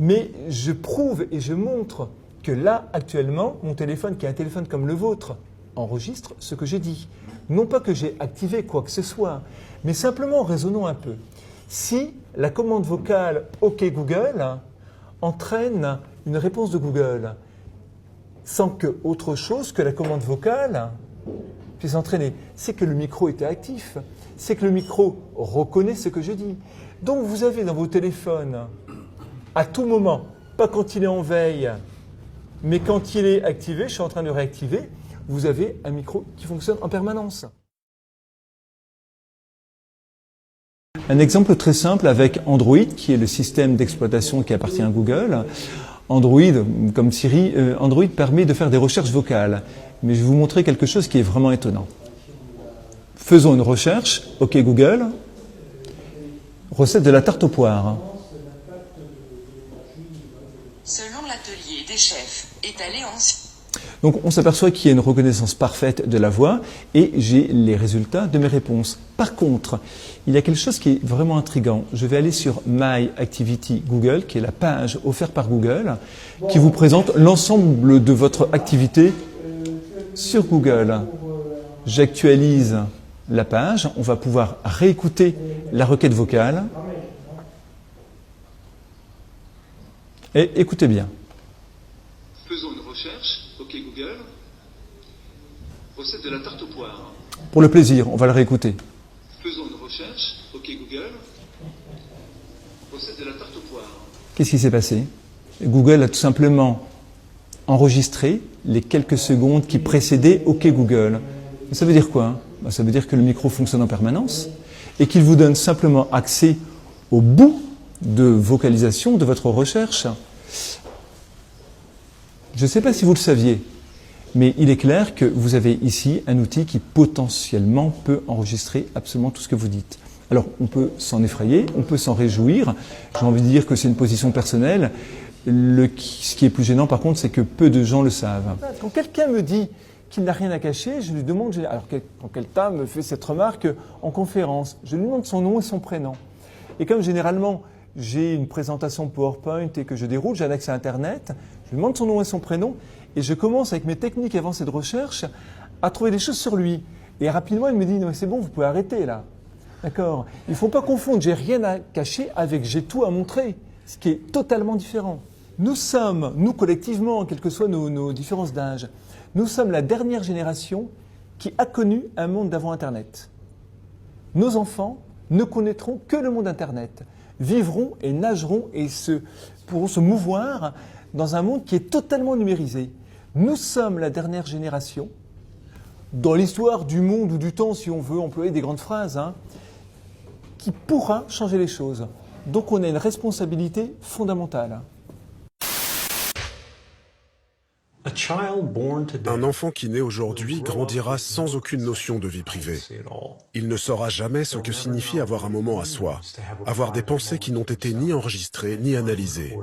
Mais je prouve et je montre que là, actuellement, mon téléphone, qui est un téléphone comme le vôtre, enregistre ce que j'ai dit. Non pas que j'ai activé quoi que ce soit, mais simplement raisonnons un peu. Si la commande vocale « OK Google » entraîne une réponse de Google, sans que autre chose que la commande vocale puisse entraîner, c'est que le micro était actif, c'est que le micro reconnaît ce que je dis. Donc vous avez dans vos téléphones, à tout moment, pas quand il est en veille, mais quand il est activé, je suis en train de le réactiver, vous avez un micro qui fonctionne en permanence. Un exemple très simple avec Android, qui est le système d'exploitation qui appartient à Google. Android, comme Siri, Android permet de faire des recherches vocales. Mais je vais vous montrer quelque chose qui est vraiment étonnant. Faisons une recherche. OK Google. Recette de la tarte aux poires. Selon l'atelier des chefs, étalé en... Donc on s'aperçoit qu'il y a une reconnaissance parfaite de la voix et j'ai les résultats de mes réponses. Par contre, il y a quelque chose qui est vraiment intriguant. Je vais aller sur My Activity Google, qui est la page offerte par Google, qui vous présente l'ensemble de votre activité sur Google. J'actualise la page, on va pouvoir réécouter la requête vocale. Et écoutez bien. Faisons une recherche. OK Google. Recette de la tarte aux poires. Pour le plaisir, on va le réécouter. Faisons une recherche. OK Google. Recette de la tarte aux poires. Qu'est-ce qui s'est passé? Google a tout simplement enregistré les quelques secondes qui précédaient OK Google. Ça veut dire quoi? Ça veut dire que le micro fonctionne en permanence et qu'il vous donne simplement accès au bout de vocalisation de votre recherche. Je ne sais pas si vous le saviez, mais il est clair que vous avez ici un outil qui potentiellement peut enregistrer absolument tout ce que vous dites. Alors, on peut s'en effrayer, on peut s'en réjouir. J'ai envie de dire que c'est une position personnelle. Ce qui est plus gênant, par contre, c'est que peu de gens le savent. Quand quelqu'un me dit qu'il n'a rien à cacher, je lui demande... Alors, quand quelqu'un me fait cette remarque en conférence, je lui demande son nom et son prénom. Et comme généralement, j'ai une présentation PowerPoint et que je déroule, j'ai un accès à Internet, je lui demande son nom et son prénom et je commence avec mes techniques avancées de recherche à trouver des choses sur lui. Et rapidement, il me dit « Non, c'est bon, vous pouvez arrêter là. » D'accord? Il ne faut pas confondre « j'ai rien à cacher » avec « j'ai tout à montrer », ce qui est totalement différent. Nous sommes, nous collectivement, quelles que soient nos différences d'âge, nous sommes la dernière génération qui a connu un monde d'avant Internet. Nos enfants ne connaîtront que le monde Internet, vivront et nageront et pourront se mouvoir dans un monde qui est totalement numérisé. Nous sommes la dernière génération, dans l'histoire du monde ou du temps, si on veut employer des grandes phrases, qui pourra changer les choses. Donc on a une responsabilité fondamentale. Un enfant qui naît aujourd'hui grandira sans aucune notion de vie privée. Il ne saura jamais ce que signifie avoir un moment à soi, avoir des pensées qui n'ont été ni enregistrées ni analysées.